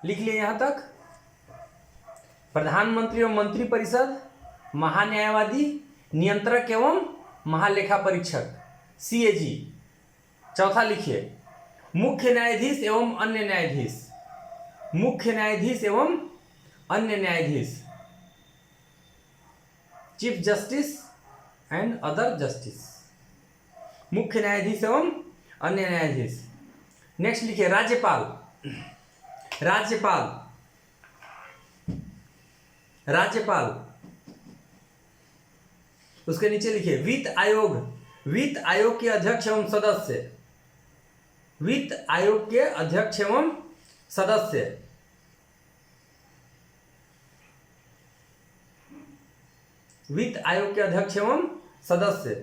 लिख लिए यहां तक। प्रधानमंत्री एवं मंत्रिपरिषद, महान्यायवादी, नियंत्रक एवं महालेखा परीक्षक सीएजी। चौथा लिखिए मुख्य न्यायाधीश एवं अन्य न्यायाधीश, मुख्य न्यायाधीश एवं अन्य न्यायाधीश, chief justice and other justice, मुख्य न्यायाधीश एवं अन्य न्यायाधीश। नेक्स्ट लिखिए राज्यपाल, राज्यपाल, राज्यपाल। उसके नीचे लिखिए वित्त आयोग, वित्त आयोग के अध्यक्ष एवं सदस्य, वित्त आयोग के अध्यक्ष एवं सदस्य। वित्त आयोग के अध्यक्ष एवं सदस्य।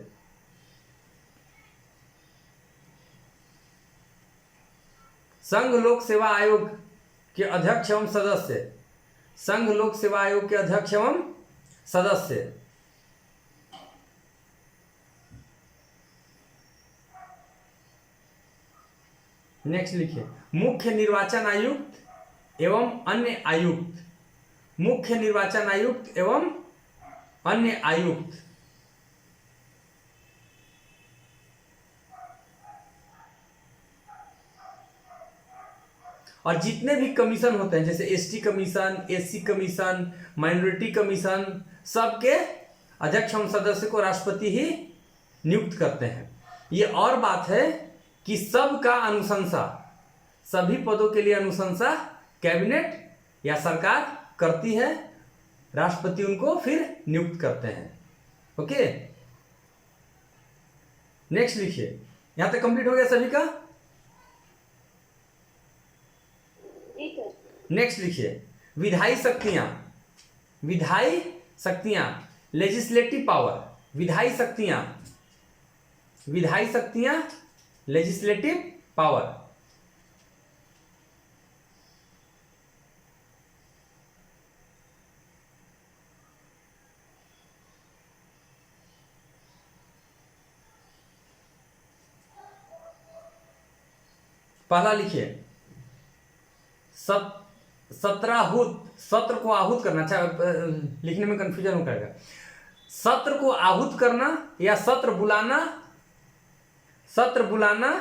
संघ लोक सेवा आयोग के अध्यक्ष एवं सदस्य, संघ लोक सेवा आयोग के अध्यक्ष एवं सदस्य। नेक्स्ट लिखिए मुख्य निर्वाचन आयुक्त एवं अन्य आयुक्त, मुख्य निर्वाचन आयुक्त एवं अन्य आयुक्त। और जितने भी कमीशन होते हैं जैसे ST commission, SC commission, minority commission, सबके अध्यक्ष एवं सदस्य को राष्ट्रपति ही नियुक्त करते हैं। ये और बात है कि सबका अनुशंसा, सभी पदों के लिए अनुशंसा कैबिनेट या सरकार करती है, राष्ट्रपति उनको फिर नियुक्त करते हैं। ओके, नेक्स्ट लिखिए। यहां तक कंप्लीट हो गया सभी का। नेक्स्ट लिखिए विधायी शक्तियां, विधायी शक्तियां, लेजिस्लेटिव पावर, विधायी शक्तियां, विधायी शक्तियां, लेजिस्लेटिव पावर। पहला लिखिए सत्राहूत, सत्र को आहूत करना। अच्छा, लिखने में कंफ्यूजन हो जाएगा। सत्र को आहूत करना या सत्र बुलाना, सत्र बुलाना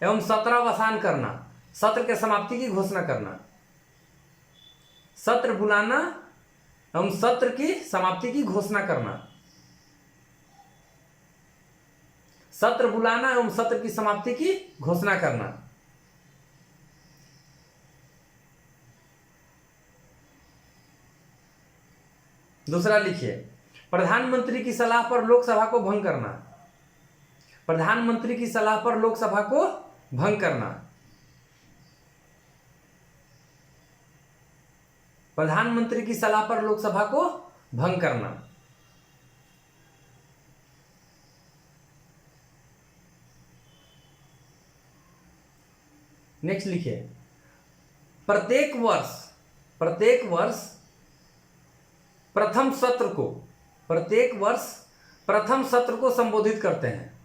एवं सत्रावसान करना, सत्र के समाप्ति की घोषणा करना, सत्र बुलाना एवं सत्र की समाप्ति की घोषणा करना, सत्र बुलाना एवं सत्र की समाप्ति की घोषणा करना। दूसरा लिखिए प्रधानमंत्री की सलाह पर लोकसभा को भंग करना, प्रधानमंत्री की सलाह पर लोकसभा को भंग करना, प्रधानमंत्री की सलाह पर लोकसभा को भंग करना। नेक्स्ट लिखिए प्रत्येक वर्ष, प्रत्येक वर्ष प्रथम सत्र को, प्रत्येक वर्ष प्रथम सत्र को संबोधित करते हैं।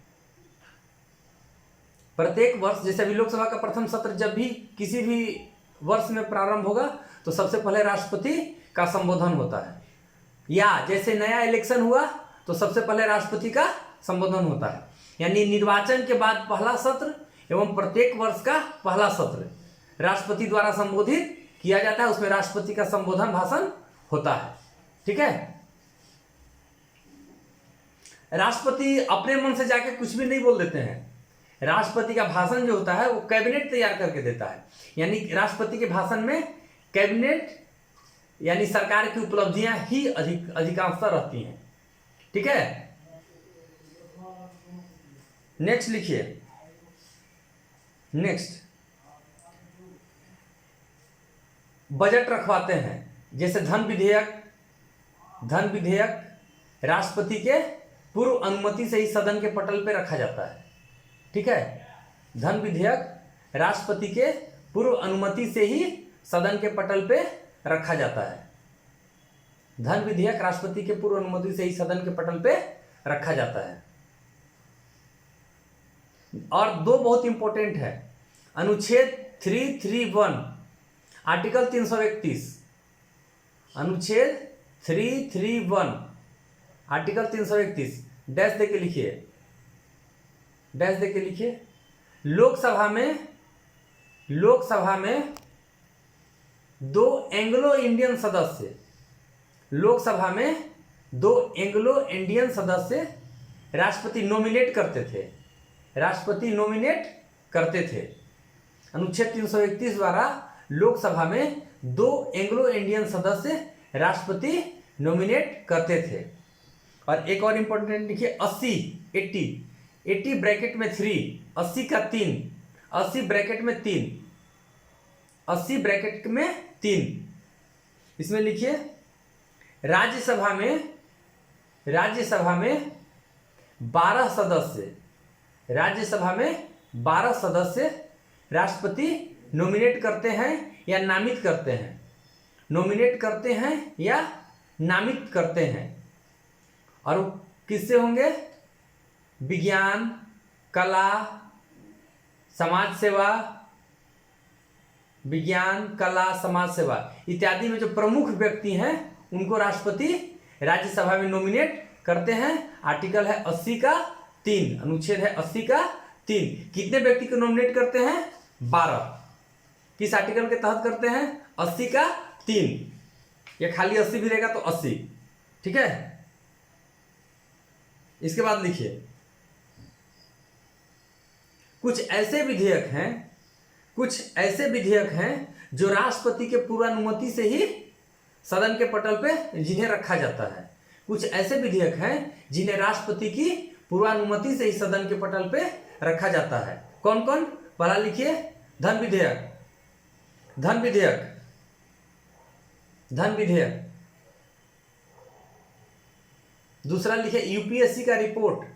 प्रत्येक वर्ष, जैसे अभी लोकसभा का प्रथम सत्र जब भी किसी भी वर्ष में प्रारंभ होगा तो सबसे पहले राष्ट्रपति का संबोधन होता है, या जैसे नया इलेक्शन हुआ तो सबसे पहले राष्ट्रपति का संबोधन होता है। यानी निर्वाचन के बाद पहला सत्र एवं प्रत्येक वर्ष का पहला सत्र राष्ट्रपति द्वारा संबोधित किया जाता है, उसमें राष्ट्रपति का संबोधन भाषण होता है। ठीक है, राष्ट्रपति अपने मन से जाके कुछ भी नहीं बोल देते हैं। राष्ट्रपति का भाषण जो होता है वो कैबिनेट तैयार करके देता है, यानी राष्ट्रपति के भाषण में कैबिनेट यानी सरकार की उपलब्धियां ही अधिकांशतः रहती हैं। ठीक है, नेक्स्ट लिखिए। नेक्स्ट बजट रखवाते हैं, जैसे धन विधेयक, धन विधेयक राष्ट्रपति के पूर्व अनुमति से ही सदन के पटल पर रखा जाता है। ठीक है, धन विधेयक राष्ट्रपति के पूर्व अनुमति से ही सदन के पटल पे रखा जाता है। धन विधेयक राष्ट्रपति के पूर्व अनुमति से ही सदन के पटल पे रखा जाता है। और दो बहुत इंपॉर्टेंट है, अनुच्छेद 331 आर्टिकल 331 अनुच्छेद 331 आर्टिकल 331 डैश दे के लिखिए, डैश दे के लिखिए। लोकसभा में दो एंग्लो इंडियन सदस्य, लोकसभा में दो एंग्लो इंडियन सदस्य राष्ट्रपति नॉमिनेट करते थे, राष्ट्रपति नॉमिनेट करते थे। अनुच्छेद 331 द्वारा लोकसभा में दो एंग्लो इंडियन सदस्य राष्ट्रपति नॉमिनेट करते थे। और एक और इंपॉर्टेंट लिखिए 80 80 80 ब्रैकेट में 3, 80 का 3, 80 ब्रैकेट में 3, 80 ब्रैकेट में 3। इसमें लिखिए राज्यसभा में 12 सदस्य, राज्यसभा में 12 सदस्य राष्ट्रपति नॉमिनेट करते हैं या नामित करते हैं, नॉमिनेट करते हैं या नामित करते हैं। और किससे होंगे? विज्ञान, कला, समाज सेवा, विज्ञान, कला, समाज सेवा इत्यादि में जो प्रमुख व्यक्ति हैं उनको राष्ट्रपति राज्यसभा में नॉमिनेट करते हैं। आर्टिकल है 80 का 3, अनुच्छेद है 80 का 3। कितने व्यक्ति को नॉमिनेट करते हैं? 12। किस आर्टिकल के तहत करते हैं? 80 का 3। या खाली 80 भी रहेगा तो 80, ठीक है। इसके बाद लिखिए कुछ ऐसे विधेयक हैं जो राष्ट्रपति के पूर्वानुमति से ही सदन के पटल पे जिन्हें रखा जाता है। कुछ ऐसे विधेयक हैं जिन्हें राष्ट्रपति की पूर्वानुमति से ही सदन के पटल पे रखा जाता है। कौन कौन? पहला लिखिए धन विधेयक, धन विधेयक, धन विधेयक। दूसरा लिखिए यूपीएससी का रिपोर्ट,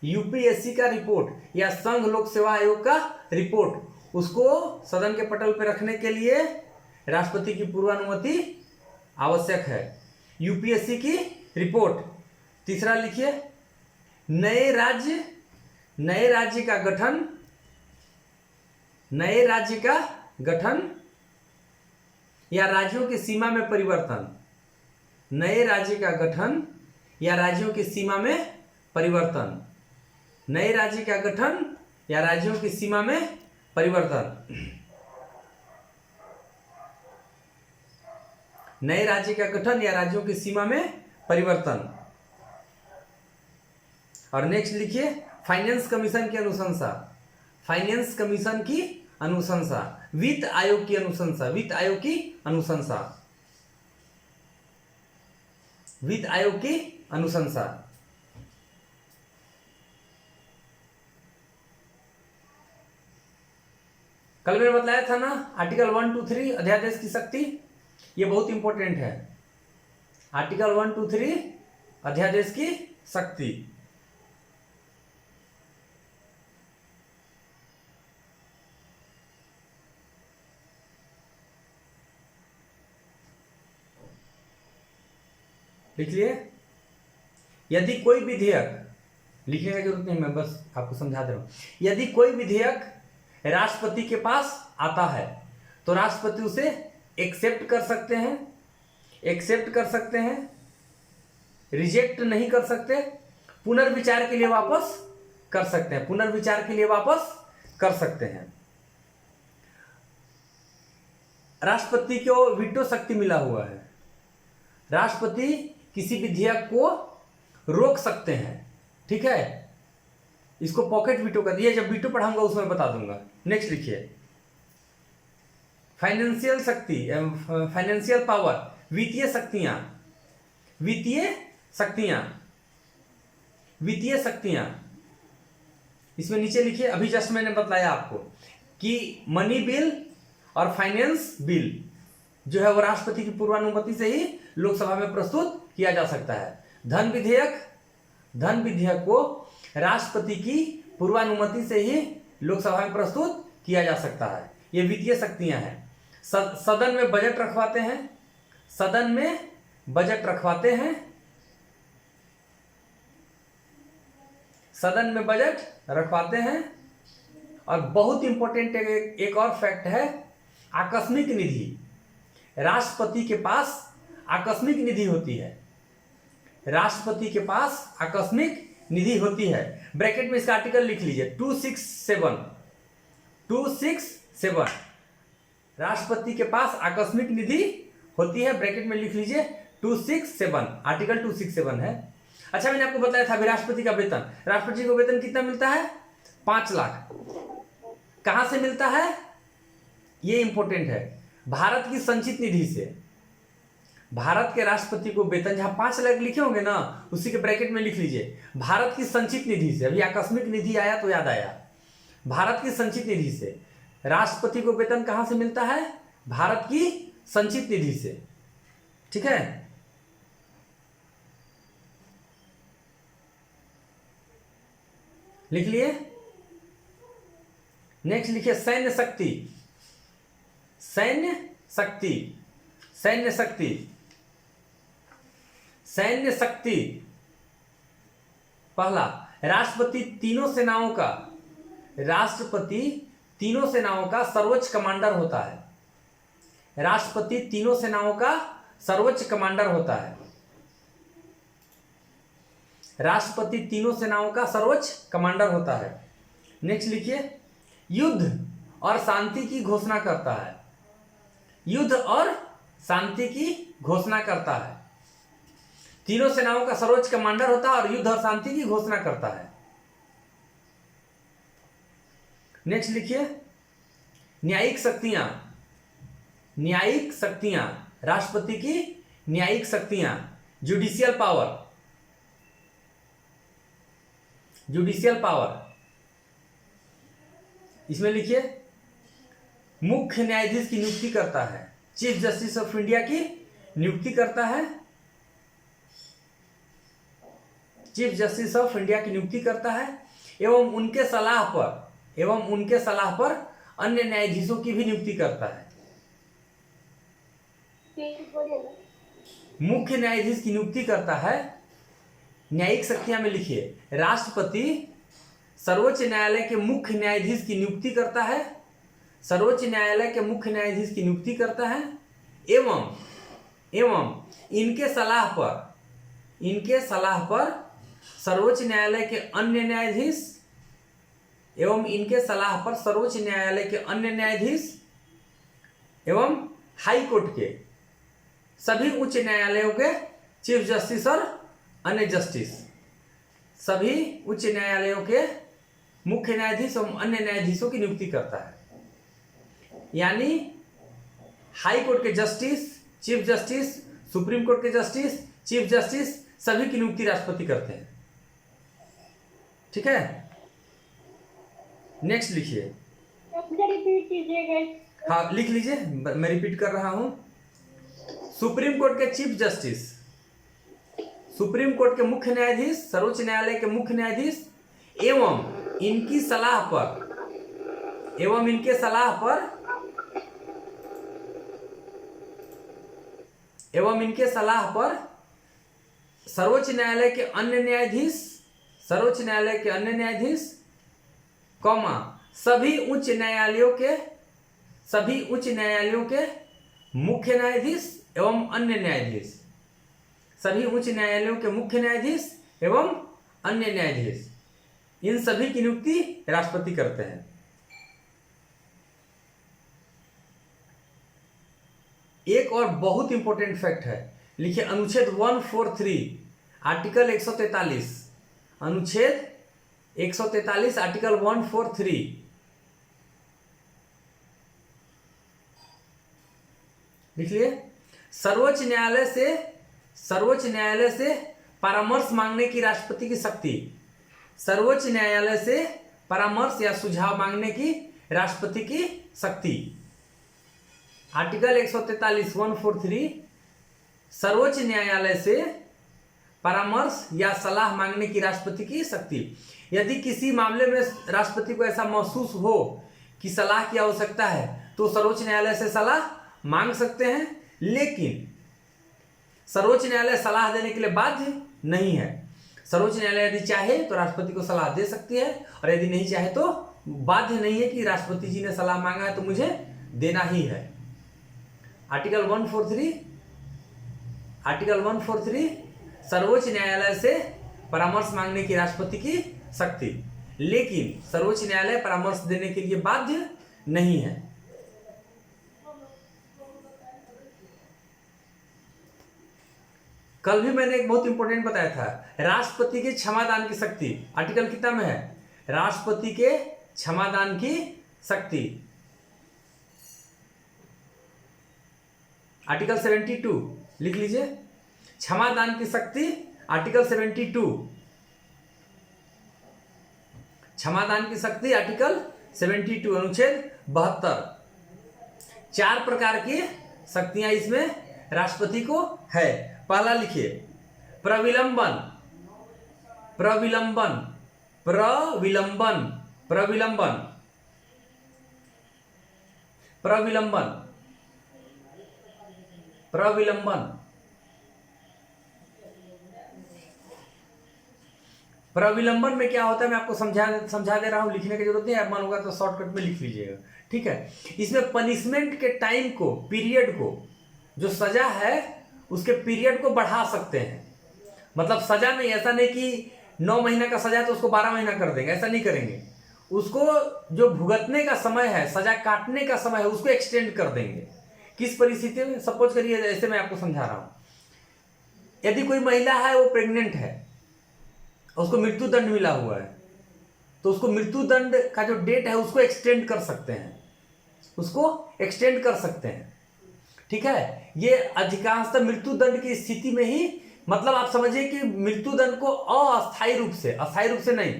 यूपीएससी का रिपोर्ट या संघ लोक सेवा आयोग का रिपोर्ट, उसको सदन के पटल पर रखने के लिए राष्ट्रपति की पूर्वानुमति आवश्यक है। यूपीएससी की रिपोर्ट। तीसरा लिखिए नए राज्य का गठन, नए राज्य का गठन या राज्यों की सीमा में परिवर्तन, नए राज्य का गठन या राज्यों की सीमा में परिवर्तन, नए राज्य का गठन या राज्यों की सीमा में परिवर्तन, नए राज्य का गठन या राज्यों की सीमा में परिवर्तन। और नेक्स्ट लिखिए फाइनेंस कमीशन की अनुशंसा, फाइनेंस कमीशन की अनुशंसा, वित्त आयोग की अनुशंसा, वित्त आयोग की अनुशंसा, वित्त आयोग की अनुशंसा। कल मैंने बताया था ना आर्टिकल 1, 2, 3 अध्यादेश की शक्ति, ये बहुत इंपॉर्टेंट है। आर्टिकल 1, 2, 3 अध्यादेश की शक्ति। लिख लिए। यदि कोई विधेयक, लिखने की जरूरत नहीं, मैं बस आपको समझा दे रहा हूं। यदि कोई विधेयक राष्ट्रपति के पास आता है तो राष्ट्रपति उसे एक्सेप्ट कर सकते हैं, एक्सेप्ट कर सकते हैं, रिजेक्ट नहीं कर सकते, पुनर्विचार के लिए वापस कर सकते हैं, पुनर्विचार के लिए वापस कर सकते हैं। राष्ट्रपति को वीटो शक्ति मिला हुआ है, राष्ट्रपति किसी विधेयक को रोक सकते हैं, ठीक है। इसको पॉकेट वीटो कर दिया, जब वीटो पढ़ाऊंगा उसमें बता दूंगा। नेक्स्ट लिखिए फाइनेंशियल शक्ति, फाइनेंशियल पावर, वित्तीय शक्तियां, वित्तीय शक्तियां, वित्तीय शक्तियां। इसमें नीचे लिखिए, अभी जस्ट मैंने बताया आपको कि मनी बिल और फाइनेंस बिल जो है वो राष्ट्रपति की पूर्वानुमति से ही लोकसभा में प्रस्तुत किया जा सकता है। धन विधेयक, धन विधेयक को राष्ट्रपति की पूर्वानुमति से ही लोकसभा में प्रस्तुत किया जा सकता है। ये वित्तीय शक्तियां हैं। सदन में बजट रखवाते हैं, सदन में बजट रखवाते हैं, सदन में बजट रखवाते हैं। और बहुत इंपॉर्टेंट एक और फैक्ट है आकस्मिक निधि, राष्ट्रपति के पास आकस्मिक निधि होती है। राष्ट्रपति के पास आकस्मिक निधि होती है। ब्रैकेट में इसका आर्टिकल लिख लीजिए 267। राष्ट्रपति के पास आकस्मिक निधि होती है, ब्रैकेट में लिख लीजिए 267, आर्टिकल 267 है। अच्छा, मैंने आपको बताया था अभी राष्ट्रपति का वेतन। राष्ट्रपति को वेतन कितना मिलता है? 5 लाख। कहां से मिलता है? ये इंपॉर्टेंट है, भारत की संचित निधि से। भारत के राष्ट्रपति को वेतन जहां 5 लाख लिखे होंगे ना, उसी के ब्रैकेट में लिख लीजिए भारत की संचित निधि से। अभी आकस्मिक निधि आया तो याद आया, भारत की संचित निधि से राष्ट्रपति को वेतन कहां से मिलता है? भारत की संचित निधि से। ठीक है, लिख लिए। नेक्स्ट लिखिए सैन्य शक्ति। सैन्य शक्ति, सैन्य शक्ति, सैन्य शक्ति। पहला, राष्ट्रपति तीनों सेनाओं का, राष्ट्रपति तीनों सेनाओं का सर्वोच्च कमांडर होता है। राष्ट्रपति तीनों सेनाओं का सर्वोच्च कमांडर होता है। राष्ट्रपति तीनों सेनाओं का सर्वोच्च कमांडर होता है। नेक्स्ट लिखिए, युद्ध और शांति की घोषणा करता है। युद्ध और शांति की घोषणा करता है। तीनों सेनाओं का सर्वोच्च कमांडर होता है और युद्ध और शांति की घोषणा करता है। नेक्स्ट लिखिए, न्यायिक शक्तियां। न्यायिक शक्तियां, राष्ट्रपति की न्यायिक शक्तियां, जुडिशियल पावर। जुडिशियल पावर, इसमें लिखिए मुख्य न्यायाधीश की नियुक्ति करता है। चीफ जस्टिस ऑफ इंडिया की नियुक्ति करता है। चीफ जस्टिस ऑफ इंडिया की नियुक्ति करता है एवं उनके सलाह पर अन्य न्यायाधीशों की भी नियुक्ति करता है। मुख्य न्यायाधीश की नियुक्ति करता है। न्यायिक शक्तियां में लिखिए, राष्ट्रपति सर्वोच्च न्यायालय के मुख्य न्यायाधीश की नियुक्ति करता है। सर्वोच्च न्यायालय के मुख्य न्यायाधीश की नियुक्ति करता है एवं इनके सलाह पर सर्वोच्च न्यायालय के अन्य न्यायाधीश एवं हाई कोर्ट के सभी उच्च न्यायालयों के चीफ जस्टिस और अन्य जस्टिस, सभी उच्च न्यायालयों के मुख्य न्यायाधीश एवं अन्य न्यायाधीशों की नियुक्ति करता है। यानी हाई कोर्ट के justice, chief justice, supreme court के जस्टिस, चीफ जस्टिस, सभी की नियुक्ति राष्ट्रपति करते हैं। ठीक है, नेक्स्ट लिखिए। रिपीट कीजिएगा। हाँ, लिख लीजिए, मैं रिपीट कर रहा हूं। सुप्रीम कोर्ट के चीफ जस्टिस, सुप्रीम कोर्ट के मुख्य न्यायाधीश, सर्वोच्च न्यायालय के मुख्य न्यायाधीश एवं इनकी सलाह पर सर्वोच्च न्यायालय के अन्य न्यायाधीश, सभी उच्च न्यायालयों के मुख्य न्यायाधीश एवं अन्य न्यायाधीश, सभी उच्च न्यायालयों के मुख्य न्यायाधीश एवं अन्य न्यायाधीश, इन सभी की नियुक्ति राष्ट्रपति करते हैं। एक और बहुत इंपॉर्टेंट फैक्ट है, लिखिए अनुच्छेद 143 आर्टिकल 143, अनुच्छेद 143 आर्टिकल 143 लिख लिए। सर्वोच्च न्यायालय से परामर्श मांगने की राष्ट्रपति की शक्ति। सर्वोच्च न्यायालय से परामर्श या सुझाव मांगने की राष्ट्रपति की शक्ति। आर्टिकल 143 143 सर्वोच्च न्यायालय से परामर्श या सलाह मांगने की राष्ट्रपति की शक्ति। यदि किसी मामले में राष्ट्रपति को ऐसा महसूस हो कि सलाह की आवश्यकता है तो सर्वोच्च न्यायालय से सलाह मांग सकते हैं, लेकिन सर्वोच्च न्यायालय सलाह देने के लिए बाध्य नहीं है। सर्वोच्च न्यायालय यदि चाहे तो राष्ट्रपति को सलाह दे सकती है और यदि नहीं चाहे तो बाध्य नहीं है कि राष्ट्रपति जी ने सलाह मांगा है तो मुझे देना ही है। आर्टिकल 143 सर्वोच्च न्यायालय से परामर्श मांगने की राष्ट्रपति की शक्ति, लेकिन सर्वोच्च न्यायालय परामर्श देने के लिए बाध्य नहीं है। कल भी मैंने एक बहुत इंपॉर्टेंट बताया था, राष्ट्रपति के क्षमादान की शक्ति आर्टिकल कितना में है? राष्ट्रपति के क्षमादान की शक्ति आर्टिकल 72 लिख लीजिए, क्षमादान की शक्ति आर्टिकल 72, क्षमादान की शक्ति आर्टिकल 72 अनुच्छेद 72। 4 प्रकार की शक्तियां इसमें राष्ट्रपति को है। पहला लिखिए प्रविलंबन, प्रविलंबन, प्रविलंबन, प्रविलंबन, प्रविलंबन, प्रविलंबन, प्रविलंबन में क्या होता है मैं आपको समझा दे रहा हूं, लिखने की जरूरत नहीं है, मन होगा तो शॉर्टकट में लिख लीजिएगा, ठीक है। इसमें पनिशमेंट के टाइम को, पीरियड को, जो सजा है उसके पीरियड को बढ़ा सकते हैं। मतलब सजा नहीं, ऐसा नहीं कि 9 महीना का सजा है तो उसको 12 महीना कर देंगे, ऐसा नहीं करेंगे। उसको जो भुगतने का समय है, सजा काटने का समय है, उसको एक्सटेंड कर देंगे। किस परिस्थिति में? सपोज करिए, ऐसे मैं आपको समझा रहा हूं, यदि कोई महिला है वो प्रेग्नेंट है, उसको मृत्यु दंड मिला हुआ है, तो उसको मृत्यु दंड का जो डेट है उसको एक्सटेंड कर सकते हैं, उसको एक्सटेंड कर सकते हैं, ठीक है। ये अधिकांशतः मृत्यु दंड की स्थिति में ही, मतलब आप समझिए कि मृत्यु दंड को अस्थायी रूप से, अस्थायी रूप से नहीं,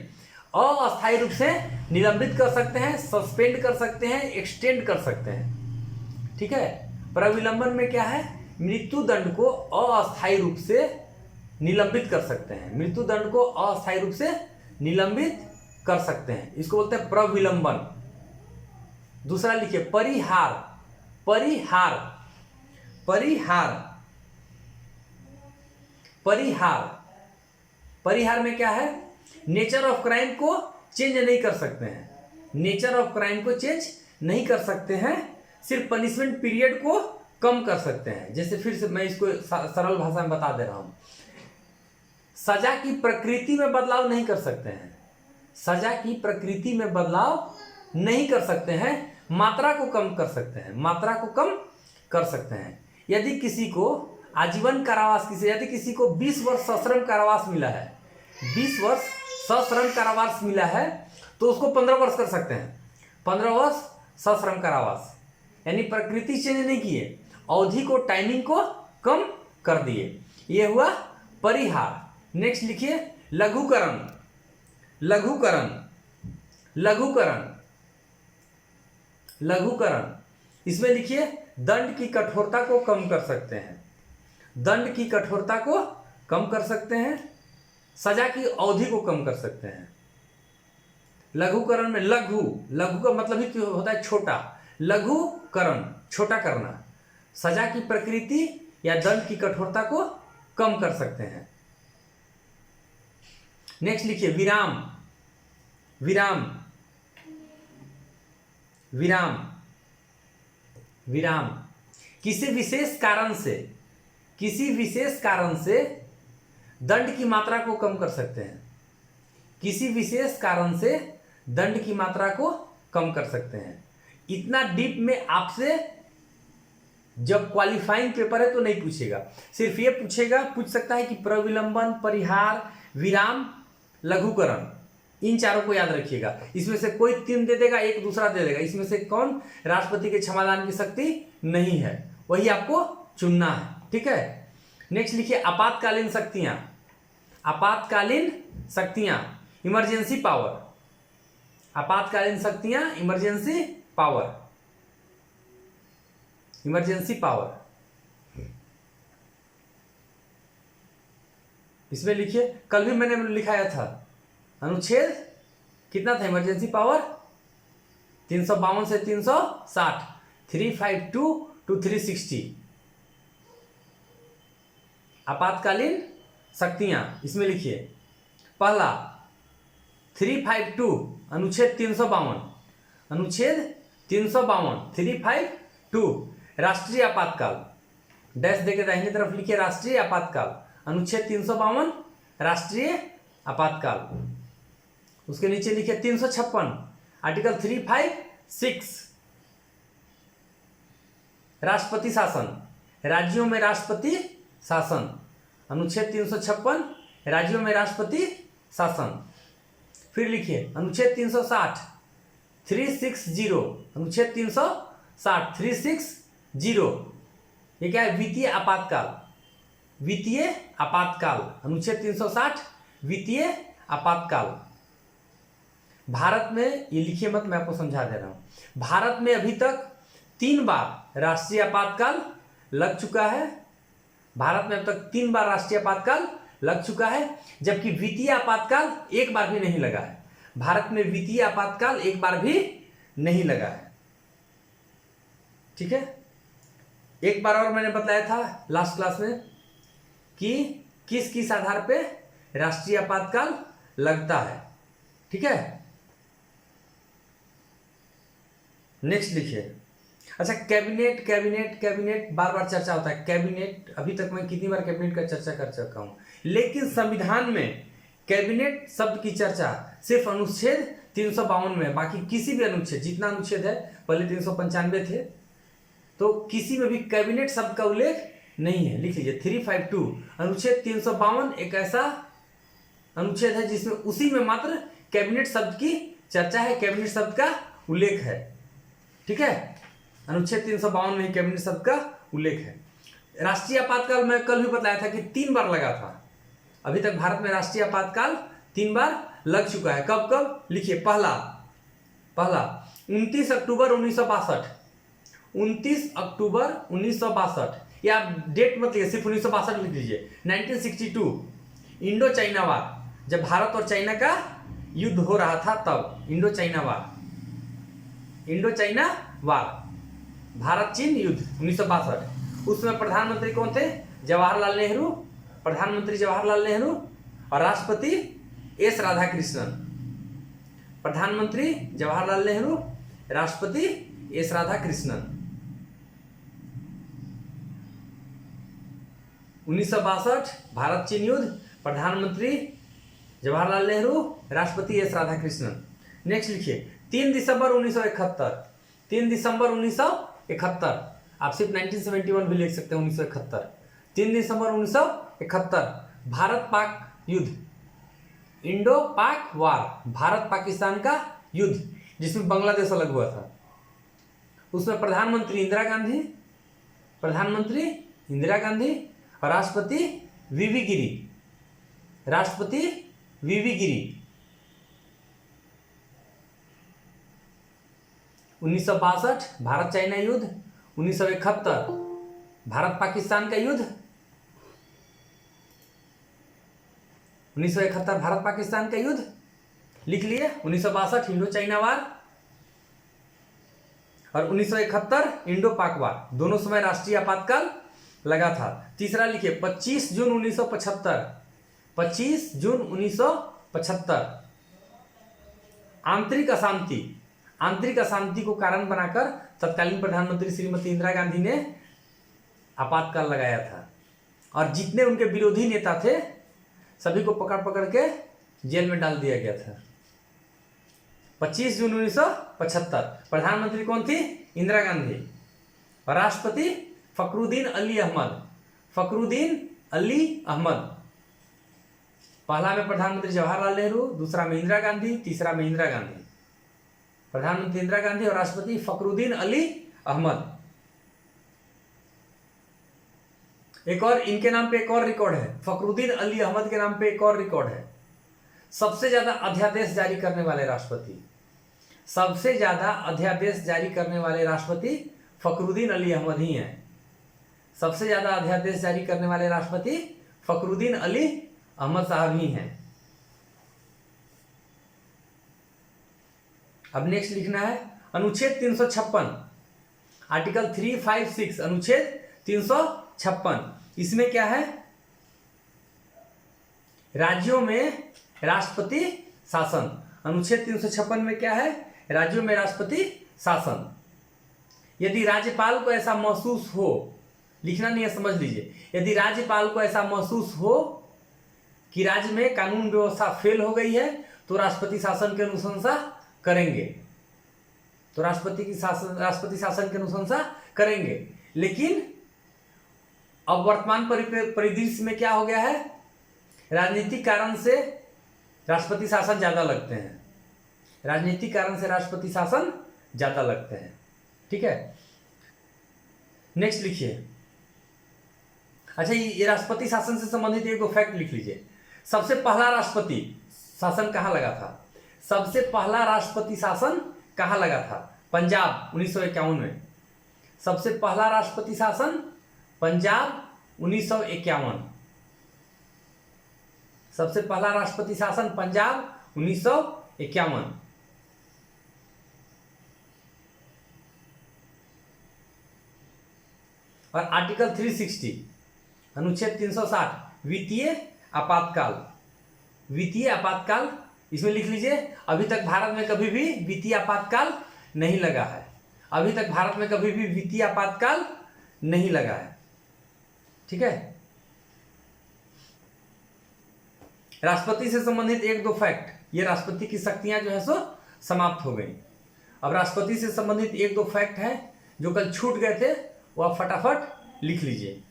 अस्थायी रूप से निलंबित कर सकते हैं, सस्पेंड कर सकते हैं, एक्सटेंड कर सकते हैं, ठीक है। प्रविलंबन में क्या है? मृत्यु दंड को अस्थायी रूप से निलंबित कर सकते हैं, मृत्यु दंड को अस्थायी रूप से निलंबित कर सकते हैं, इसको बोलते हैं प्रविलंबन। दूसरा लिखिए परिहार, परिहार, परिहार, परिहार, परिहार में क्या है? नेचर ऑफ क्राइम को चेंज नहीं कर सकते हैं, नेचर ऑफ क्राइम को चेंज नहीं कर सकते हैं, सिर्फ पनिशमेंट पीरियड को कम कर सकते हैं। जैसे फिर से मैं इसको सरल भाषा में बता दे रहा हूं, सजा की प्रकृति में बदलाव नहीं कर सकते हैं, सजा की प्रकृति में बदलाव नहीं कर सकते हैं, मात्रा को कम कर सकते हैं, मात्रा को कम कर सकते हैं। यदि किसी को आजीवन कारावास, यदि किसी को 20 वर्ष सश्रम कारावास मिला है, 20 वर्ष सश्रम कारावास मिला है, तो उसको 15 वर्ष कर सकते हैं, 15 वर्ष सश्रम कारावास, यानी प्रकृति चेंज नहीं किए, अवधि को, टाइमिंग को कम कर दिए। ये हुआ परिहार। नेक्स्ट लिखिए लघुकरण, लघुकरण, लघुकरण, लघुकरण, इसमें लिखिए दंड की कठोरता को कम कर सकते हैं, दंड की कठोरता को कम कर सकते हैं, सजा की अवधि को कम कर सकते हैं। लघुकरण में लघु, लघु का मतलब ही होता है छोटा, लघुकरण छोटा करना, सजा की प्रकृति या दंड की कठोरता को कम कर सकते हैं। नेक्स्ट लिखिए विराम, विराम, विराम, विराम, किसी विशेष कारण से, किसी विशेष कारण से दंड की मात्रा को कम कर सकते हैं, किसी विशेष कारण से दंड की मात्रा को कम कर सकते हैं। इतना डीप में आपसे जब क्वालिफाइंग पेपर है तो नहीं पूछेगा, सिर्फ ये पूछेगा, पूछ सकता है कि प्रविलंबन, परिहार, विराम, लघुकरण, इन चारों को याद रखिएगा। इसमें से कोई 3 दे देगा, एक दूसरा दे देगा, इसमें से कौन राष्ट्रपति के क्षमादान की शक्ति नहीं है, वही आपको चुनना है, ठीक है। नेक्स्ट लिखिए आपातकालीन शक्तियां, आपातकालीन शक्तियां, इमरजेंसी पावर, आपातकालीन शक्तियां, इमरजेंसी पावर, इमरजेंसी पावर। इसमें लिखिए, कल भी मैंने लिखाया था, अनुच्छेद कितना था इमरजेंसी पावर? 352 से 360, 352 to 360। आपातकालीन शक्तियां, इसमें लिखिए पहला 352, अनुच्छेद 352, अनुच्छेद 352, 352 राष्ट्रीय आपातकाल, डैश देके दाहिनी तरफ लिखिए राष्ट्रीय आपातकाल, अनुच्छेद 352 राष्ट्रीय आपातकाल। उसके नीचे लिखिए 356 आर्टिकल 356 राष्ट्रपति शासन, राज्यों में राष्ट्रपति शासन, अनुच्छेद 356 राज्यों में राष्ट्रपति शासन। फिर लिखिए अनुच्छेद 360 360, अनुच्छेद 360 360, ये क्या है? वित्तीय आपातकाल, वित्तीय आपातकाल, अनुच्छेद 360 वित्तीय आपातकाल। भारत में, ये लिखिए मत, मैं आपको समझा दे रहा हूं, भारत में अभी तक 3 बार राष्ट्रीय आपातकाल लग चुका है। भारत में अब तक 3 बार राष्ट्रीय आपातकाल लग चुका है, जबकि वित्तीय आपातकाल एक बार भी नहीं लगा है। भारत में वित्तीय आपातकाल एक बार भी नहीं लगा है। ठीक है, एक बार और मैंने बताया था लास्ट क्लास में कि किस किस आधार पे राष्ट्रीय आपातकाल लगता है। ठीक है, नेक्स्ट लिखिए। अच्छा, कैबिनेट कैबिनेट कैबिनेट बार बार चर्चा होता है। कैबिनेट, अभी तक मैं कितनी बार कैबिनेट का चर्चा कर चुका हूं, लेकिन संविधान में कैबिनेट शब्द की चर्चा सिर्फ अनुच्छेद 352 में, बाकी किसी भी अनुच्छेद, जितना अनुच्छेद है, पहले 395 थे, तो किसी में भी कैबिनेट शब्द का उल्लेख नहीं है। लिख लीजिए 352 अनुच्छेद 352 एक ऐसा अनुच्छेद है जिसमें उसी में मात्र कैबिनेट शब्द की चर्चा है, कैबिनेट शब्द का उल्लेख है। ठीक है, अनुच्छेद 352 में कैबिनेट शब्द का उल्लेख है। राष्ट्रीय आपातकाल मैं कल भी बताया था कि 3 बार लगा था। अभी तक भारत में राष्ट्रीय आपातकाल 3 बार लग चुका है। कब कब? लिखिए, पहला 29 अक्टूबर 1962, 29 अक्टूबर 1962, या डेट मत लिखिए, सिर्फ 1962 लिख लीजिए। 1962 इंडो चाइना वार, जब भारत और चाइना का युद्ध हो रहा था तब, Indo China war, Indo China war, Bharat चीन युद्ध 1962। उसमें प्रधानमंत्री कौन थे? जवाहरलाल नेहरू, प्रधानमंत्री जवाहरलाल नेहरू और राष्ट्रपति एस राधाकृष्णन। प्रधानमंत्री जवाहरलाल नेहरू, राष्ट्रपति एस राधाकृष्णन। 1962 भारत चीन युद्ध, प्रधानमंत्री जवाहरलाल नेहरू, राष्ट्रपति एस राधाकृष्णन। नेक्स्ट लिखिए 3 दिसंबर 1971, 3 दिसंबर 1971, आप सिर्फ 1971 भी लिख सकते हैं, 1971, 3 दिसंबर 1971 भारत पाक युद्ध, इंडो पाक वार, भारत पाकिस्तान का युद्ध जिसमें बांग्लादेश अलग हुआ था। उसमें प्रधानमंत्री इंदिरा गांधी, प्रधानमंत्री इंदिरा गांधी और राष्ट्रपति वीवी गिरी, राष्ट्रपति वीवी गिरी। 1962 भारत चाइना युद्ध, 1971 भारत पाकिस्तान का युद्ध, 1971 भारत पाकिस्तान का युद्ध लिख लिए। 1962 इंडो चाइना वार और 1971 इंडो पाक वार, दोनों समय राष्ट्रीय आपातकाल लगा था। तीसरा लिखिए 25 जून 1975, 25 जून 1975 आंतरिक अशांति, आंतरिक अशांति को कारण बनाकर तत्कालीन प्रधानमंत्री श्रीमती इंदिरा गांधी ने आपातकाल लगाया था और जितने उनके विरोधी नेता थे सभी को पकड़ पकड़ के जेल में डाल दिया गया था। 25 जून 1975 प्रधानमंत्री कौन थी? इंदिरा गांधी और राष्ट्रपति फखरुद्दीन अली अहमद, फखरुद्दीन अली अहमद। पहला में प्रधानमंत्री जवाहरलाल नेहरू, दूसरा में इंदिरा गांधी, तीसरा में इंदिरा गांधी। प्रधानमंत्री इंदिरा गांधी और राष्ट्रपति फखरुद्दीन अली अहमद। एक और इनके नाम पे एक और रिकॉर्ड है, फखरुद्दीन अली अहमद के नाम पे एक और रिकॉर्ड है। सबसे ज्यादा अध्यादेश जारी करने वाले राष्ट्रपति, सबसे ज्यादा अध्यादेश जारी करने वाले राष्ट्रपति फखरुद्दीन अली अहमद ही हैं। सबसे ज्यादा अध्यादेश जारी करने वाले राष्ट्रपति फखरुद्दीन अली अहमद साहब ही हैं। अब नेक्स्ट लिखना है अनुच्छेद 356 आर्टिकल 356, अनुच्छेद 356। इसमें क्या है? राज्यों में राष्ट्रपति शासन। अनुच्छेद 356 में क्या है? राज्यों में राष्ट्रपति शासन। यदि राज्यपाल को ऐसा महसूस हो, लिखना नहीं है, समझ लीजिए, यदि राज्यपाल को ऐसा महसूस हो कि राज्य में कानून व्यवस्था फेल हो गई है तो राष्ट्रपति शासन की अनुशंसा करेंगे, तो राष्ट्रपति शासन की अनुशंसा करेंगे। लेकिन अब वर्तमान परिदृश्य में क्या हो गया है, राजनीतिक कारण से राष्ट्रपति शासन ज्यादा लगते हैं, राजनीतिक कारण से राष्ट्रपति शासन ज्यादा लगते हैं। ठीक है, नेक्स्ट लिखिए। अच्छा, ये राष्ट्रपति शासन से संबंधित एक दो फैक्ट लिख लीजिए। सबसे पहला राष्ट्रपति शासन कहाँ लगा था? सबसे पहला राष्ट्रपति शासन कहाँ लगा था? पंजाब 1951 में। सबसे पहला राष्ट्रपति शासन पंजाब 1951। सबसे पहला राष्ट्रपति शासन पंजाब 1951। और आर्टिकल 360 अनुच्छेद 360 वित्तीय आपातकाल, वित्तीय आपातकाल इसमें लिख लीजिए। अभी तक भारत में कभी भी वित्तीय आपातकाल नहीं लगा है, अभी तक भारत में कभी भी वित्तीय आपातकाल नहीं लगा है। ठीक है, राष्ट्रपति से संबंधित एक दो फैक्ट, ये राष्ट्रपति की शक्तियां जो है सो समाप्त हो गई। अब राष्ट्रपति से संबंधित एक दो फैक्ट है जो कल छूट गए थे, वो आप फटाफट लिख लीजिए।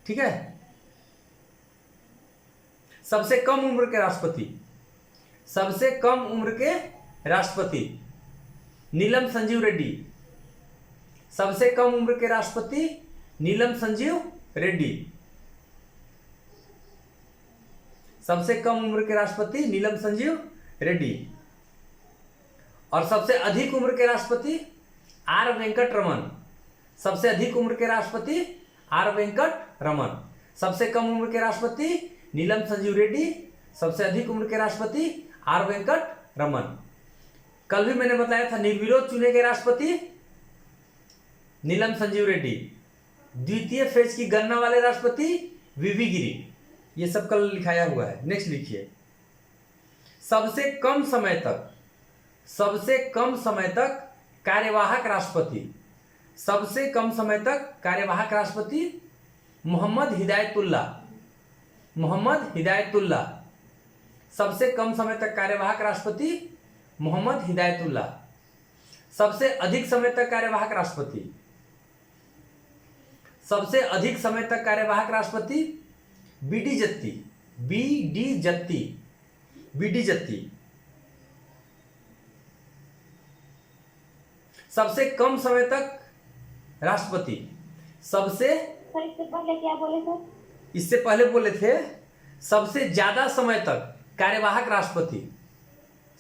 ठीक है, सबसे कम उम्र के राष्ट्रपति, सबसे कम उम्र के राष्ट्रपति नीलम संजीव रेड्डी। सबसे कम उम्र के राष्ट्रपति नीलम संजीव रेड्डी। सबसे कम उम्र के राष्ट्रपति नीलम संजीव रेड्डी। और सबसे अधिक उम्र के राष्ट्रपति आर वेंकट रमन। सबसे अधिक उम्र के राष्ट्रपति आर वेंकट रमन। सबसे कम उम्र के राष्ट्रपति नीलम संजीव रेड्डी। सबसे अधिक उम्र के राष्ट्रपति आर वेंकट रमन। कल भी मैंने बताया था निर्विरोध चुने गए राष्ट्रपति नीलम संजीव रेड्डी। द्वितीय फेज की गणना वाले राष्ट्रपति वीवी गिरी। ये सब कल लिखाया हुआ है। नेक्स्ट लिखिए। सबसे कम समय तक, सबसे कम समय तक कार्यवाहक राष्ट्रपति, सबसे कम समय तक कार्यवाहक राष्ट्रपति मोहम्मद हिदायतुल्लाह। मोहम्मद हिदायतुल्लाह। सबसे कम समय तक कार्यवाहक राष्ट्रपति मोहम्मद हिदायतुल्लाह। सबसे अधिक समय तक कार्यवाहक राष्ट्रपति, सबसे अधिक समय तक कार्यवाहक राष्ट्रपति BD Jatti. BD Jatti, BD Jatti. सबसे कम समय तक राष्ट्रपति, सबसे, सर इससे पहले क्या बोले सर? इससे पहले बोले थे सबसे ज्यादा समय तक कार्यवाहक राष्ट्रपति,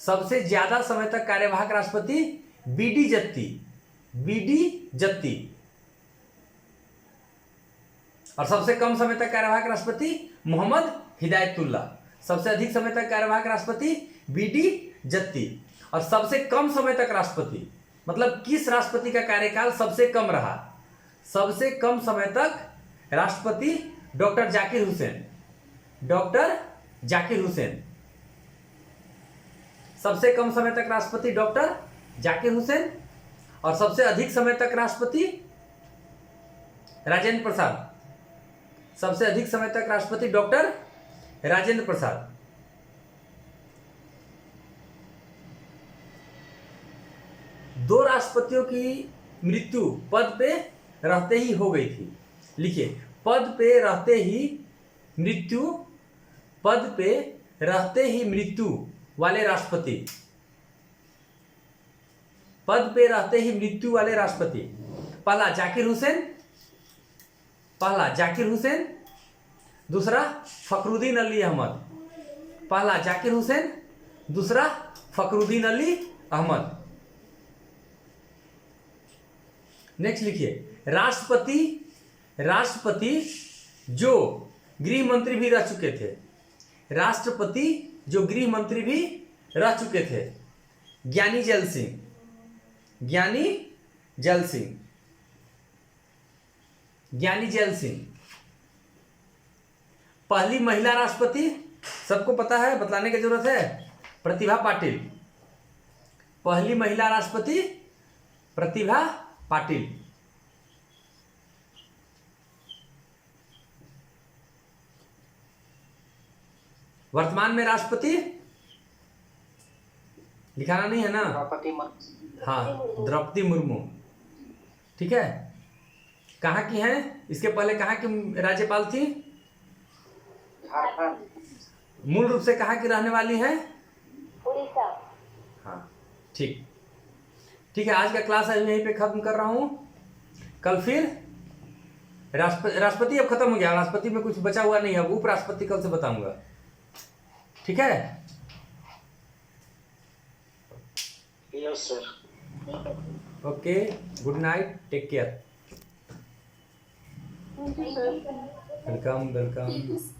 सबसे ज्यादा समय तक कार्यवाहक राष्ट्रपति बीडी जत्ती। बीडी जत्ती। और सबसे कम समय तक कार्यवाहक राष्ट्रपति मोहम्मद हिदायतुल्लाह। सबसे अधिक समय तक कार्यवाहक राष्ट्रपति बीडी जत्ती। और सबसे कम समय तक राष्ट्रपति, मतलब किस राष्ट्रपति का कार्यकाल सबसे कम रहा? सबसे कम समय तक राष्ट्रपति डॉक्टर जाकिर हुसैन। डॉक्टर जाकिर हुसैन। सबसे कम समय तक राष्ट्रपति डॉक्टर जाकिर हुसैन। और सबसे अधिक समय तक राष्ट्रपति राजेंद्र प्रसाद। सबसे अधिक समय तक राष्ट्रपति डॉक्टर राजेंद्र प्रसाद। दो राष्ट्रपतियों की मृत्यु पद पे रहते ही हो गई थी। लिखिए, पद पे रहते ही मृत्यु, पद पे रहते ही मृत्यु वाले राष्ट्रपति, पद पे रहते ही मृत्यु वाले राष्ट्रपति। पहला जाकिर हुसैन, पहला जाकिर हुसैन। दूसरा फखरुद्दीन अली अहमद। पहला जाकिर हुसैन, दूसरा फखरुद्दीन अली अहमद। नेक्स्ट लिखिए। राष्ट्रपति, राष्ट्रपति जो गृह मंत्री भी रह चुके थे, राष्ट्रपति जो गृह मंत्री भी रह चुके थे। ज्ञानी जैल सिंह, ज्ञानी जैल सिंह, ज्ञानी जैल सिंह। पहली महिला राष्ट्रपति सबको पता है, बतलाने की जरूरत है, प्रतिभा पाटिल। पहली महिला राष्ट्रपति प्रतिभा पाटिल। वर्तमान में राष्ट्रपति लिखाना नहीं है ना? द्रौपदी मुर्मू। हाँ, द्रौपदी मुर्मू। ठीक है, कहाँ की हैं? इसके पहले कहाँ की राज्यपाल थी? झारखंड। मूल रूप से कहाँ की रहने वाली हैं? उड़ीसा। हाँ, ठीक ठीक है। आज का क्लास आज यहीं पे खत्म कर रहा हूँ। कल फिर राष्ट्रपति अब खत्म हो गया, राष्ट्रपति में कुछ बचा हुआ नहीं है, अब उपराष्ट्रपति कल से बताऊंगा। ठीक है, यस सर। ठीक है okay, good night, take care, sir. Welcome welcome.